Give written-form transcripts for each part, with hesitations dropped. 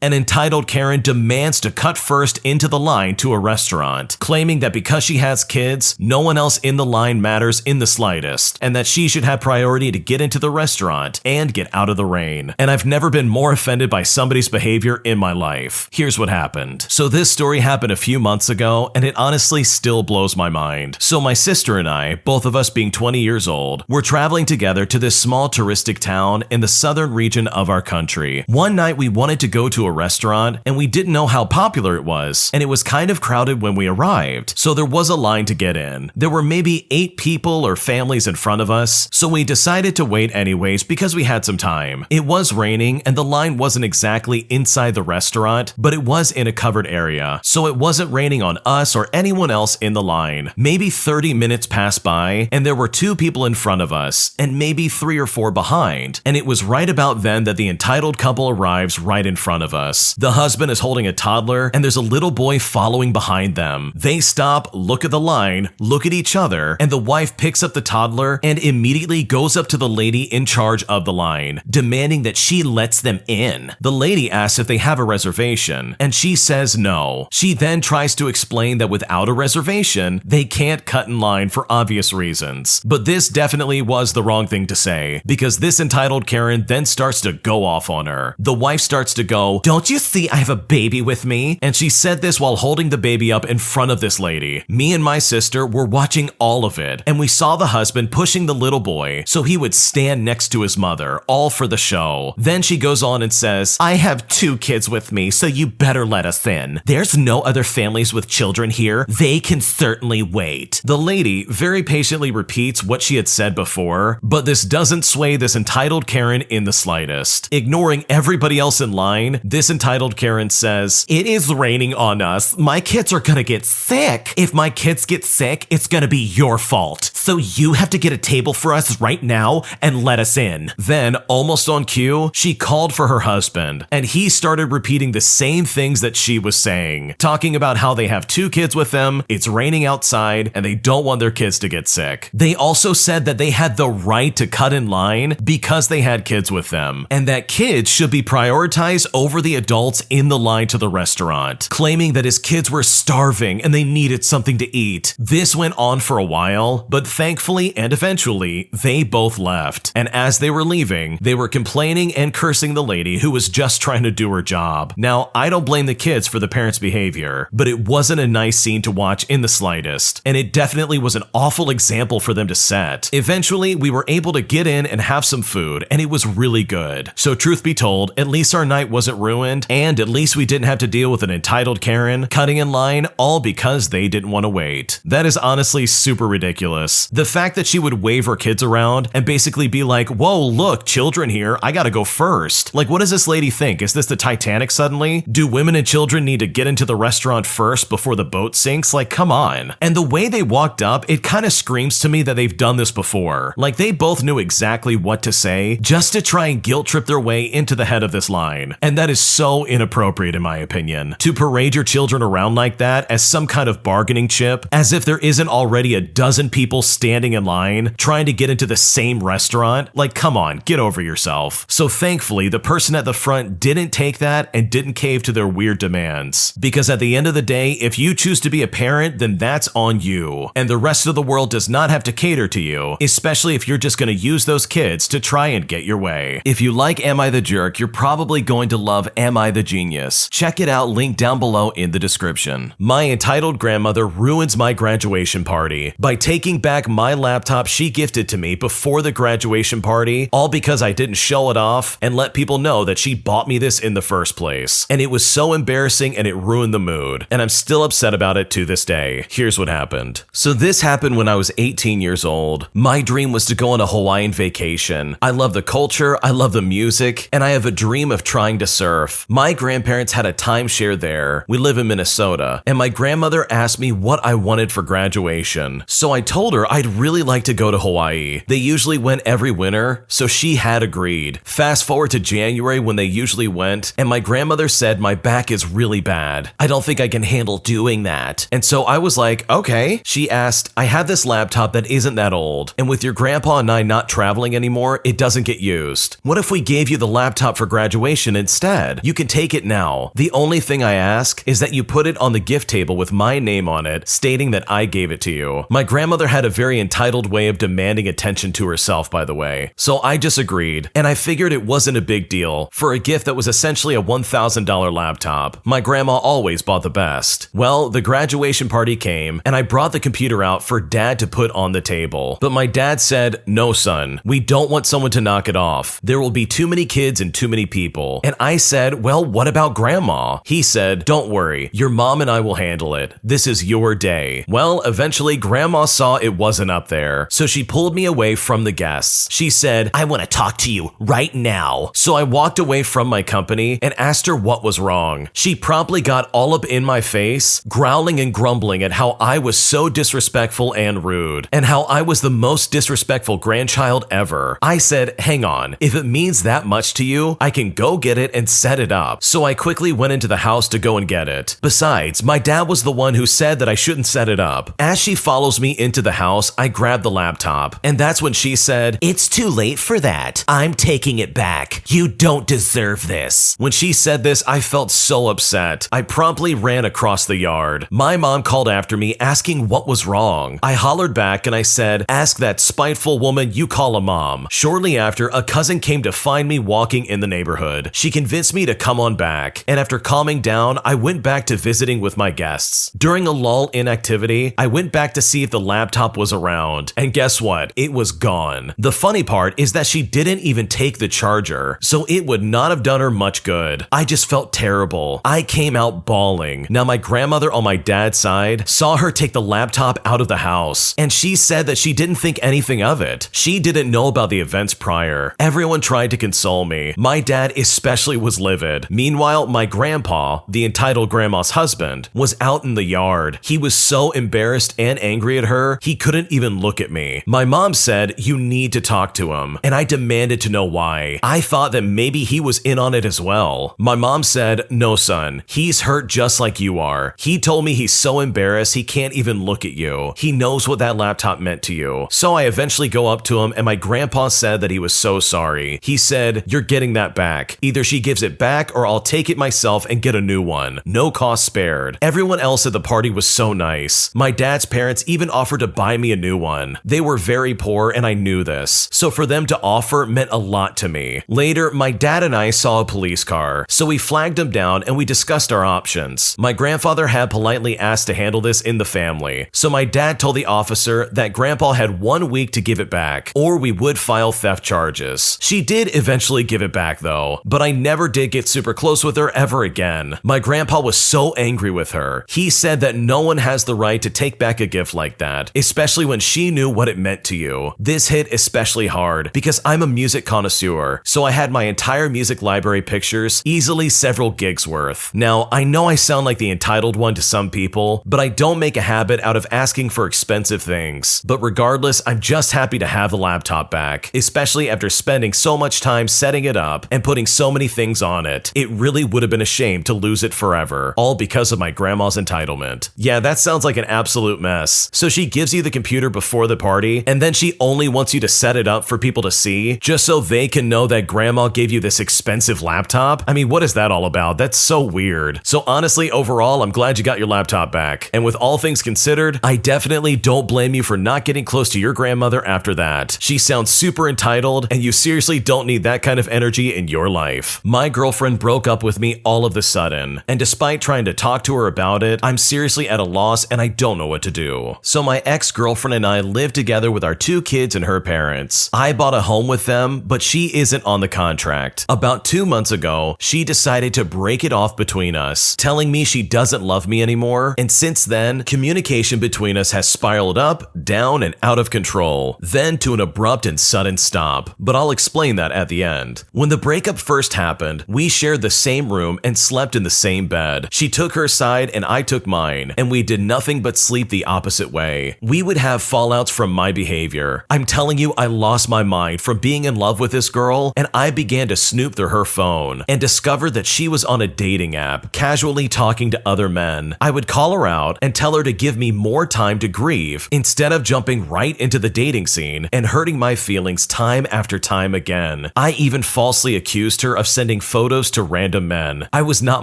An entitled Karen demands to cut first into the line to a restaurant, claiming that because she has kids, no one else in the line matters in the slightest, and that she should have priority to get into the restaurant and get out of the rain. And I've never been more offended by somebody's behavior in my life. Here's what happened. So this story happened a few months ago, and it honestly still blows my mind. So my sister and I, both of us being 20 years old, were traveling together to this small touristic town in the southern region of our country. One night we wanted to go to a restaurant, and we didn't know how popular it was, and it was kind of crowded when we arrived, so there was a line to get in. There were maybe 8 people or families in front of us, so we decided to wait anyways because we had some time. It was raining, and the line wasn't exactly inside the restaurant, but it was in a covered area, so it wasn't raining on us or anyone else in the line. Maybe 30 minutes passed by, and there were 2 people in front of us, and maybe 3 or 4 behind, and it was right about then that the entitled couple arrives right in front of us. The husband is holding a toddler, and there's a little boy following behind them. They stop, look at the line, look at each other, and the wife picks up the toddler and immediately goes up to the lady in charge of the line, demanding that she lets them in. The lady asks if they have a reservation, and she says no. She then tries to explain that without a reservation, they can't cut in line for obvious reasons. But this definitely was the wrong thing to say, because this entitled Karen then starts to go off on her. The wife starts to go, "Don't you see I have a baby with me?" And she said this while holding the baby up in front of this lady. Me and my sister were watching all of it, and we saw the husband pushing the little boy so he would stand next to his mother, all for the show. Then she goes on and says, "I have 2 kids with me, so you better let us in. There's no other families with children here. They can certainly wait." The lady very patiently repeats what she had said before, but this doesn't sway this entitled Karen in the slightest. Ignoring everybody else in line, this entitled Karen says, "It is raining on us. My kids are gonna get sick. If my kids get sick, it's gonna be your fault. So you have to get a table for us right now and let us in." Then, almost on cue, she called for her husband, and he started repeating the same things that she was saying, talking about how they have 2 kids with them, it's raining outside, and they don't want their kids to get sick. They also said that they had the right to cut in line because they had kids with them, and that kids should be prioritized over the adults in the line to the restaurant, claiming that his kids were starving and they needed something to eat. This went on for a while, but thankfully and eventually, they both left. And as they were leaving, they were complaining and cursing the lady who was just trying to do her job. Now, I don't blame the kids for the parents' behavior, but it wasn't a nice scene to watch in the slightest, and it definitely was an awful example for them to set. Eventually, we were able to get in and have some food, and it was really good. So truth be told, at least our night wasn't ruined, and at least we didn't have to deal with an entitled Karen cutting in line all because they didn't want to wait. That is honestly super ridiculous. The fact that she would wave her kids around and basically be like, "Whoa, look, children here, I gotta go first." Like, what does this lady think? Is this the Titanic suddenly? Do women and children need to get into the restaurant first before the boat sinks? Like, come on. And the way they walked up, it kind of screams to me that they've done this before. Like, they both knew exactly what to say just to try and guilt trip their way into the head of this line. And that is so inappropriate in my opinion. To parade your children around like that as some kind of bargaining chip, as if there isn't already a dozen people standing in line trying to get into the same restaurant. Like, come on, get over yourself. So thankfully, the person at the front didn't take that and didn't cave to their weird demands. Because at the end of the day, if you choose to be a parent, then that's on you. And the rest of the world does not have to cater to you, especially if you're just going to use those kids to try and get your way. If you like Am I the Jerk, you're probably going to love Am I the Genius. Check it out, link down below in the description. My entitled grandmother ruins my graduation party by taking back my laptop she gifted to me before the graduation party, all because I didn't show it off and let people know that she bought me this in the first place. And it was so embarrassing and it ruined the mood, and I'm still upset about it to this day. Here's what happened. So this happened when I was 18 years old. My dream was to go on a Hawaiian vacation. I love the culture, I love the music, and I have a dream of trying to surf. My grandparents had a timeshare there. We live in Minnesota, and my grandmother asked me what I wanted for graduation. So I told her I'd really like to go to Hawaii. They usually went every winter, so she had agreed. Fast forward to January when they usually went, and my grandmother said my back is really bad. I don't think I can handle doing that. And so I was like, okay. She asked, I have this laptop that isn't that old, and with your grandpa and I not traveling anymore, it doesn't get used. What if we gave you the laptop for graduation instead? said, "You can take it now. The only thing I ask is that you put it on the gift table with my name on it, stating that I gave it to you." My grandmother had a very entitled way of demanding attention to herself, by the way. So I just agreed, and I figured it wasn't a big deal for a gift that was essentially a $1,000 laptop. My grandma always bought the best. Well, the graduation party came, and I brought the computer out for Dad to put on the table. But my dad said, "No, son, we don't want someone to knock it off. There will be too many kids and too many people." And I said, "Well, what about Grandma?" He said, "Don't worry, your mom and I will handle it. This is your day." Well, eventually Grandma saw it wasn't up there, so she pulled me away from the guests. She said, "I want to talk to you right now." So I walked away from my company and asked her what was wrong. She promptly got all up in my face, growling and grumbling at how I was so disrespectful and rude, and how I was the most disrespectful grandchild ever. I said, "Hang on, if it means that much to you, I can go get it and set it up." So I quickly went into the house to go and get it. Besides, my dad was the one who said that I shouldn't set it up. As she follows me into the house, I grabbed the laptop, and that's when she said, "It's too late for that. I'm taking it back. You don't deserve this." When she said this, I felt so upset. I promptly ran across the yard. My mom called after me asking what was wrong. I hollered back and I said, "Ask that spiteful woman you call a mom." Shortly after, a cousin came to find me walking in the neighborhood. She convinced me to come on back, and after calming down, I went back to visiting with my guests. During a lull in activity, I went back to see if the laptop was around, and guess what? It was gone. The funny part is that she didn't even take the charger, so it would not have done her much good. I just felt terrible. I came out bawling. Now my grandmother on my dad's side saw her take the laptop out of the house, and she said that she didn't think anything of it. She didn't know about the events prior. Everyone tried to console me. My dad especially was livid. Meanwhile, my grandpa, the entitled grandma's husband, was out in the yard. He was so embarrassed and angry at her, he couldn't even look at me. My mom said, "You need to talk to him," and I demanded to know why. I thought that maybe he was in on it as well. My mom said, "No, son, he's hurt just like you are. He told me he's so embarrassed he can't even look at you. He knows what that laptop meant to you." So I eventually go up to him, and my grandpa said that he was so sorry. He said, "You're getting that back. Either she gives it back or I'll take it myself and get a new one. No cost spared." Everyone else at the party was so nice. My dad's parents even offered to buy me a new one. They were very poor and I knew this, so for them to offer meant a lot to me. Later, my dad and I saw a police car, so we flagged him down and we discussed our options. My grandfather had politely asked to handle this in the family, so my dad told the officer that Grandpa had 1 week to give it back, or we would file theft charges. She did eventually give it back though, but I never did get super close with her ever again. My grandpa was so angry with her. He said that no one has the right to take back a gift like that, especially when she knew what it meant to you. This hit especially hard because I'm a music connoisseur, so I had my entire music library pictures, easily several gigs worth. Now, I know I sound like the entitled one to some people, but I don't make a habit out of asking for expensive things. But regardless, I'm just happy to have the laptop back, especially after spending so much time setting it up and putting so many things on it. It really would have been a shame to lose it forever, all because of my grandma's entitlement. Yeah, that sounds like an absolute mess. So she gives you the computer before the party, and then she only wants you to set it up for people to see, just so they can know that grandma gave you this expensive laptop? I mean, what is that all about? That's so weird. So honestly, overall, I'm glad you got your laptop back. And with all things considered, I definitely don't blame you for not getting close to your grandmother after that. She sounds super entitled, and you seriously don't need that kind of energy in your life. My girlfriend broke up with me all of a sudden, and despite trying to talk to her about it, I'm seriously at a loss and I don't know what to do. So my ex-girlfriend and I live together with our 2 kids and her parents. I bought a home with them, but she isn't on the contract. About 2 months ago, she decided to break it off between us, telling me she doesn't love me anymore, and since then, communication between us has spiraled up, down, and out of control, then to an abrupt and sudden stop. But I'll explain that at the end. When the breakup first happened, we shared the same room and slept in the same bed. She took her side and I took mine, and we did nothing but sleep the opposite way. We would have fallouts from my behavior. I'm telling you, I lost my mind from being in love with this girl, and I began to snoop through her phone and discovered that she was on a dating app, casually talking to other men. I would call her out and tell her to give me more time to grieve instead of jumping right into the dating scene and hurting my feelings time after time again. I even falsely accused her of sending photos photos to random men. I was not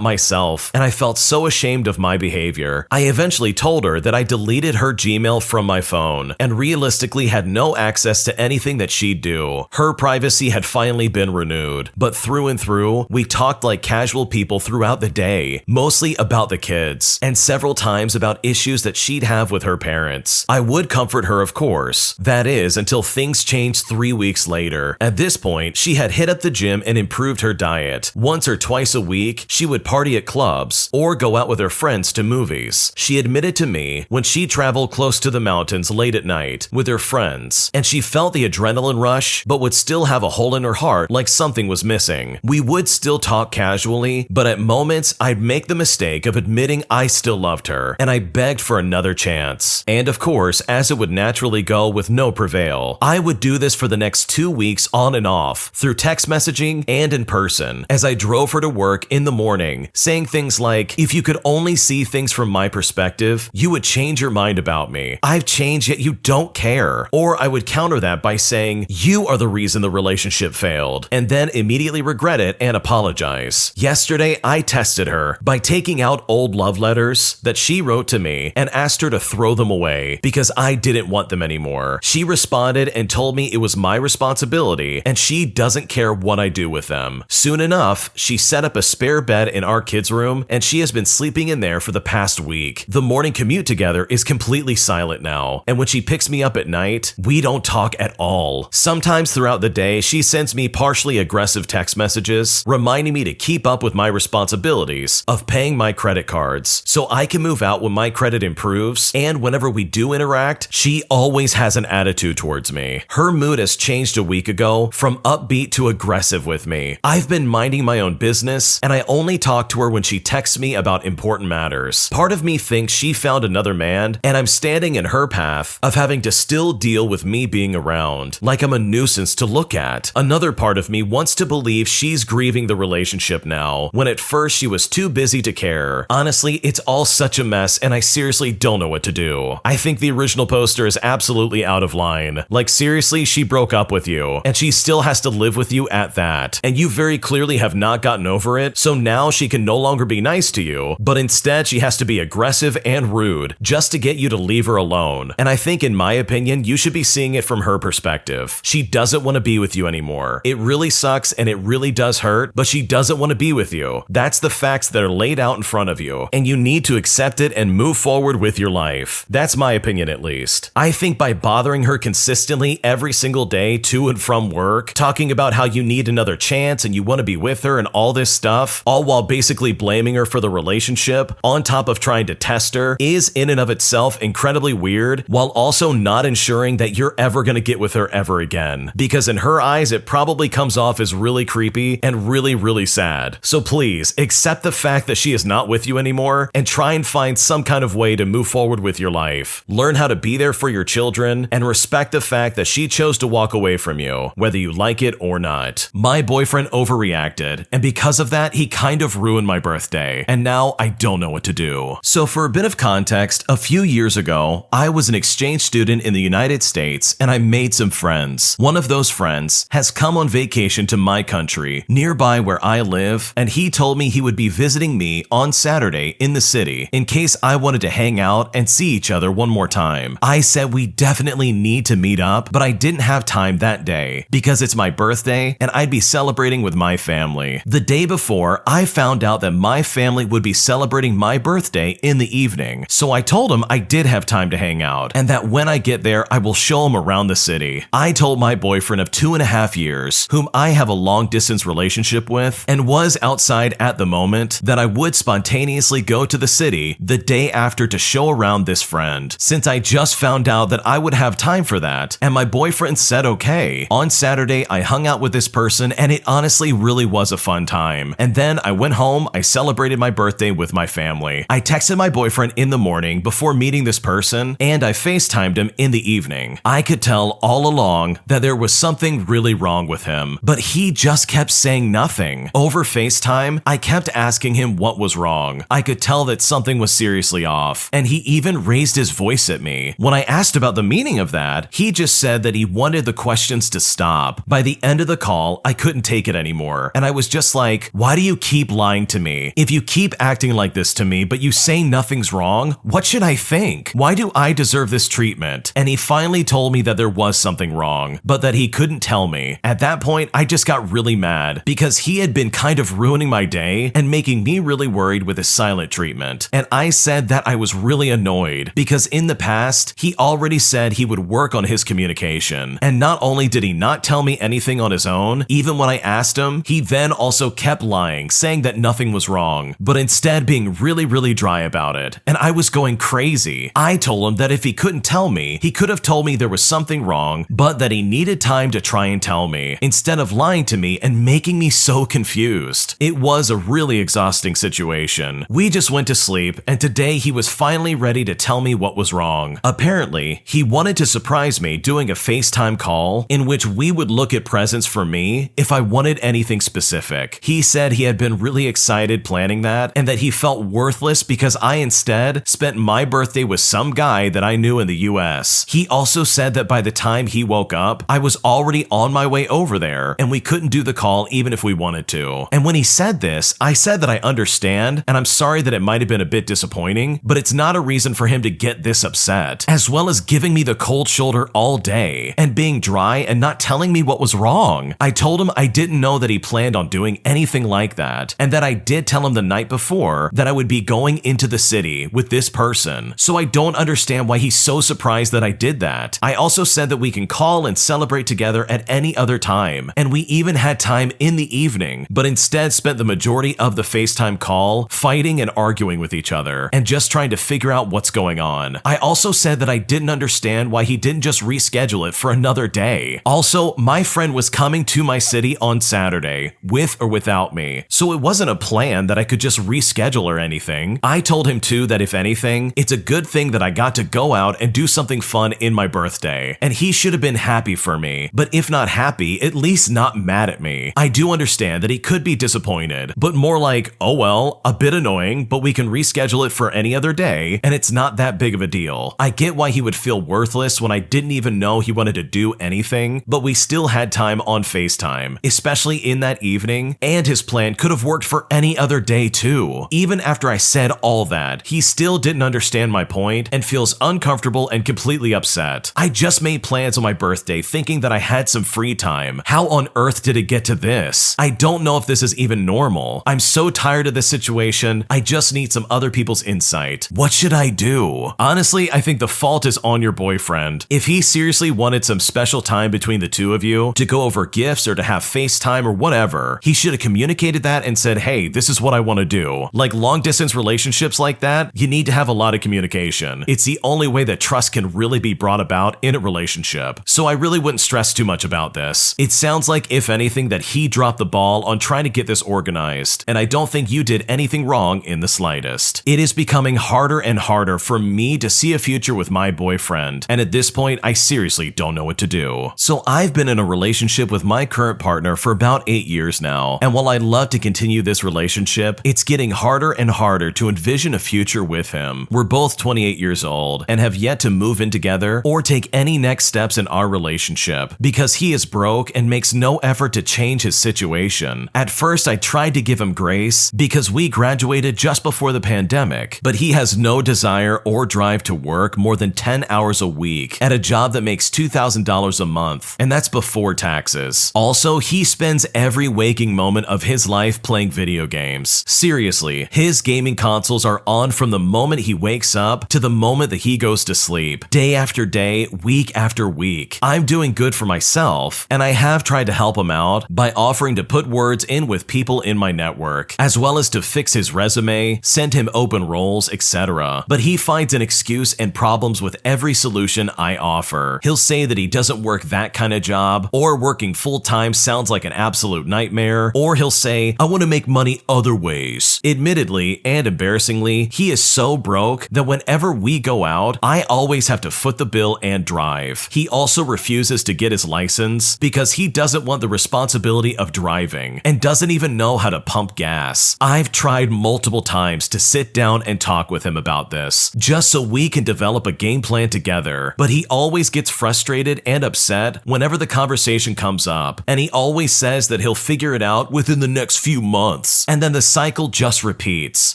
myself, and I felt so ashamed of my behavior. I eventually told her that I deleted her Gmail from my phone and realistically had no access to anything that she'd do. Her privacy had finally been renewed, but through and through, we talked like casual people throughout the day, mostly about the kids, and several times about issues that she'd have with her parents. I would comfort her, of course. That is, until things changed 3 weeks later. At this point, she had hit up the gym and improved her diet. Once or twice a week, she would party at clubs or go out with her friends to movies. She admitted to me when she traveled close to the mountains late at night with her friends, and she felt the adrenaline rush, but would still have a hole in her heart like something was missing. We would still talk casually, but at moments, I'd make the mistake of admitting I still loved her, and I begged for another chance. And of course, as it would naturally go with no prevail, I would do this for the next 2 weeks on and off, through text messaging and in person, as I drove her to work in the morning, saying things like, "If you could only see things from my perspective, you would change your mind about me. I've changed, yet you don't care." Or I would counter that by saying, "You are the reason the relationship failed," and then immediately regret it and apologize. Yesterday, I tested her by taking out old love letters that she wrote to me and asked her to throw them away because I didn't want them anymore. She responded and told me it was my responsibility and she doesn't care what I do with them. Soon enough, she set up a spare bed in our kids' room and she has been sleeping in there for the past week. The morning commute together is completely silent now, and when she picks me up at night, we don't talk at all. Sometimes throughout the day, she sends me partially aggressive text messages reminding me to keep up with my responsibilities of paying my credit cards so I can move out when my credit improves, and whenever we do interact, she always has an attitude towards me. Her mood has changed a week ago from upbeat to aggressive with me. I've been minding my own business, and I only talk to her when she texts me about important matters. Part of me thinks she found another man, and I'm standing in her path of having to still deal with me being around, like I'm a nuisance to look at. Another part of me wants to believe she's grieving the relationship now, when at first she was too busy to care. Honestly, it's all such a mess, and I seriously don't know what to do. I think the original poster is absolutely out of line. Like seriously, she broke up with you, and she still has to live with you at that. And you very clearly have not gotten over it, so now she can no longer be nice to you, but instead she has to be aggressive and rude just to get you to leave her alone. And I think, in my opinion, you should be seeing it from her perspective. She doesn't want to be with you anymore. It really sucks and it really does hurt, but she doesn't want to be with you. That's the facts that are laid out in front of you, and you need to accept it and move forward with your life. That's my opinion, at least. I think by bothering her consistently every single day to and from work, talking about how you need another chance and you want to be with her and all this stuff, all while basically blaming her for the relationship, on top of trying to test her, is in and of itself incredibly weird, while also not ensuring that you're ever going to get with her ever again. Because in her eyes, it probably comes off as really creepy and really sad. So please, accept the fact that she is not with you anymore and try and find some kind of way to move forward with your life. Learn how to be there for your children and respect the fact that she chose to walk away from you, whether you like it or not. My boyfriend overreacted, and because of that, he kind of ruined my birthday, and now I don't know what to do. So for a bit of context, a few years ago, I was an exchange student in the United States and I made some friends. One of those friends has come on vacation to my country, nearby where I live, and he told me he would be visiting me on Saturday in the city in case I wanted to hang out and see each other one more time. I said we definitely need to meet up, but I didn't have time that day because it's my birthday and I'd be celebrating with my family. The day before, I found out that my family would be celebrating my birthday in the evening, so I told him I did have time to hang out and that when I get there, I will show him around the city. I told my boyfriend of 2.5 years, whom I have a long distance relationship with and was outside at the moment, that I would spontaneously go to the city the day after to show around this friend, since I just found out that I would have time for that, and my boyfriend said okay. On Saturday, I hung out with this person and it honestly really was a fun time. And then I went home, I celebrated my birthday with my family. I texted my boyfriend in the morning before meeting this person, and I FaceTimed him in the evening. I could tell all along that there was something really wrong with him, but he just kept saying nothing. Over FaceTime, I kept asking him what was wrong. I could tell that something was seriously off, and he even raised his voice at me. When I asked about the meaning of that, he just said that he wanted the questions to stop. By the end of the call, I couldn't take it anymore, and I was just like, why do you keep lying to me? If you keep acting like this to me, but you say nothing's wrong, what should I think? Why do I deserve this treatment? And he finally told me that there was something wrong, but that he couldn't tell me. At that point, I just got really mad because he had been kind of ruining my day and making me really worried with his silent treatment. And I said that I was really annoyed because in the past, he already said he would work on his communication. And not only did he not tell me anything on his own, even when I asked him, he then also kept lying, saying that nothing was wrong, but instead being really dry about it. And I was going crazy. I told him that if he couldn't tell me, he could have told me there was something wrong, but that he needed time to try and tell me, instead of lying to me and making me so confused. It was a really exhausting situation. We just went to sleep, and today he was finally ready to tell me what was wrong. Apparently, he wanted to surprise me doing a FaceTime call in which we would look at presents for me if I wanted anything specific. He said he had been really excited planning that and that he felt worthless because I instead spent my birthday with some guy that I knew in the US. He also said that by the time he woke up, I was already on my way over there and we couldn't do the call even if we wanted to. And when he said this, I said that I understand and I'm sorry that it might have been a bit disappointing, but it's not a reason for him to get this upset, as well as giving me the cold shoulder all day and being dry and not telling me what was wrong. I told him I didn't know that he planned on doing anything like that, and that I did tell him the night before that I would be going into the city with this person, so I don't understand why he's so surprised that I did that. I also said that we can call and celebrate together at any other time, and we even had time in the evening, but instead spent the majority of the FaceTime call fighting and arguing with each other, and just trying to figure out what's going on. I also said that I didn't understand why he didn't just reschedule it for another day. Also, my friend was coming to my city on Saturday, with or without me, so it wasn't a plan that I could just reschedule or anything. I told him too that if anything, it's a good thing that I got to go out and do something fun in my birthday, and he should have been happy for me, but if not happy, at least not mad at me. I do understand that he could be disappointed, but more like, oh well, a bit annoying, but we can reschedule it for any other day, and it's not that big of a deal. I get why he would feel worthless when I didn't even know he wanted to do anything, but we still had time on FaceTime, especially in that evening, and his plan could have worked for any other day too. Even after I said all that, he still didn't understand my point and feels uncomfortable and completely upset. I just made plans on my birthday thinking that I had some free time. How on earth did it get to this? I don't know if this is even normal. I'm so tired of this situation. I just need some other people's insight. What should I do? Honestly, I think the fault is on your boyfriend. If he seriously wanted some special time between the two of you to go over gifts or to have FaceTime or whatever, he should have communicated that and said, hey, this is what I want to do. Like long distance relationships like that, you need to have a lot of communication. It's the only way that trust can really be brought about in a relationship. So I really wouldn't stress too much about this. It sounds like, if anything, that he dropped the ball on trying to get this organized, and I don't think you did anything wrong in the slightest. It is becoming harder and harder for me to see a future with my boyfriend, and at this point, I seriously don't know what to do. So I've been in a relationship with my current partner for about 8 years now, and while I'd love to continue this relationship, it's getting harder and harder to envision a future with him. We're both 28 years old and have yet to move in together or take any next steps in our relationship because he is broke and makes no effort to change his situation. At first, I tried to give him grace because we graduated just before the pandemic, but he has no desire or drive to work more than 10 hours a week at a job that makes $2,000 a month, and that's before taxes. Also, he spends every waking moment of his life playing video games. Seriously, his gaming consoles are on from the moment he wakes up to the moment that he goes to sleep, day after day, week after week. I'm doing good for myself, and I have tried to help him out by offering to put words in with people in my network, as well as to fix his resume, send him open roles, etc. But he finds an excuse and problems with every solution I offer. He'll say that he doesn't work that kind of job, or working full-time sounds like an absolute nightmare, or he'll say, I want to make money other ways. Admittedly, and embarrassingly, he is so broke that whenever we go out, I always have to foot the bill and drive. He also refuses to get his license because he doesn't want the responsibility of driving and doesn't even know how to pump gas. I've tried multiple times to sit down and talk with him about this, just so we can develop a game plan together, but he always gets frustrated and upset whenever the conversation comes up, and he always says that he'll figure figure it out within the next few months. And then the cycle just repeats.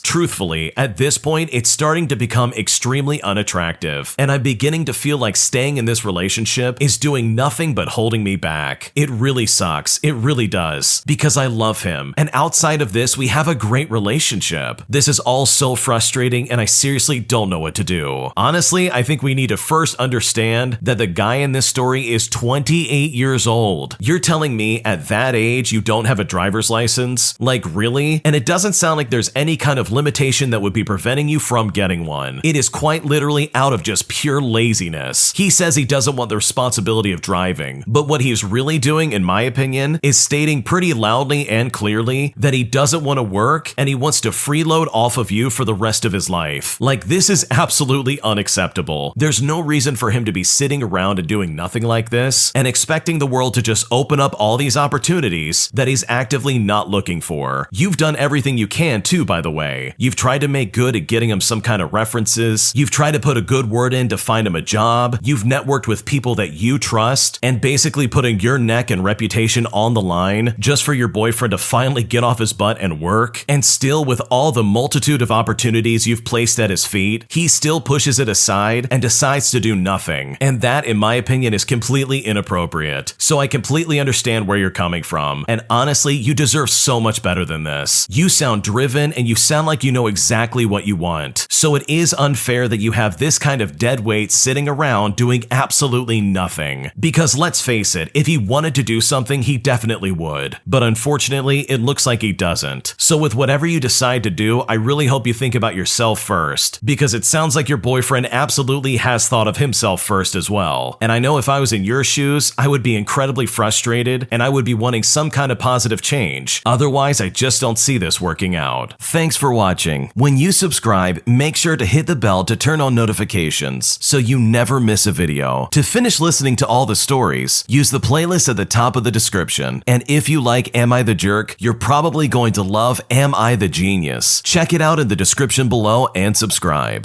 Truthfully, at this point, it's starting to become extremely unattractive, and I'm beginning to feel like staying in this relationship is doing nothing but holding me back. It really sucks. It really does. Because I love him, and outside of this, we have a great relationship. This is all so frustrating, and I seriously don't know what to do. Honestly, I think we need to first understand that the guy in this story is 28 years old. You're telling me at that age you don't have a driver's license? Like, really? And it doesn't sound like there's any kind of limitation that would be preventing you from getting one. It is quite literally out of just pure laziness. He says he doesn't want the responsibility of driving, but what he's really doing, in my opinion, is stating pretty loudly and clearly that he doesn't want to work and he wants to freeload off of you for the rest of his life. Like, this is absolutely unacceptable. There's no reason for him to be sitting around and doing nothing like this and expecting the world to just open up all these opportunities that he's actively not looking for. You've done everything you can too, by the way. You've tried to make good at getting him some kind of references. You've tried to put a good word in to find him a job. You've networked with people that you trust and basically putting your neck and reputation on the line just for your boyfriend to finally get off his butt and work. And still, with all the multitude of opportunities you've placed at his feet, he still pushes it aside and decides to do nothing. And that, in my opinion, is completely inappropriate. So I completely understand where you're coming from. And honestly, you deserve so much better than this. You sound driven and you sound like you know exactly what you want. So it is unfair that you have this kind of dead weight sitting around doing absolutely nothing. Because let's face it, if he wanted to do something, he definitely would. But unfortunately, it looks like he doesn't. So with whatever you decide to do, I really hope you think about yourself first. Because it sounds like your boyfriend absolutely has thought of himself first as well. And I know if I was in your shoes, I would be incredibly frustrated and I would be wanting some kind of positive change. Otherwise, I just don't see this working out. Thanks for watching. When you subscribe, make sure to hit the bell to turn on notifications so you never miss a video. To finish listening to all the stories, use the playlist at the top of the description. And if you like Am I the Jerk, you're probably going to love Am I the Genius. Check it out in the description below and subscribe.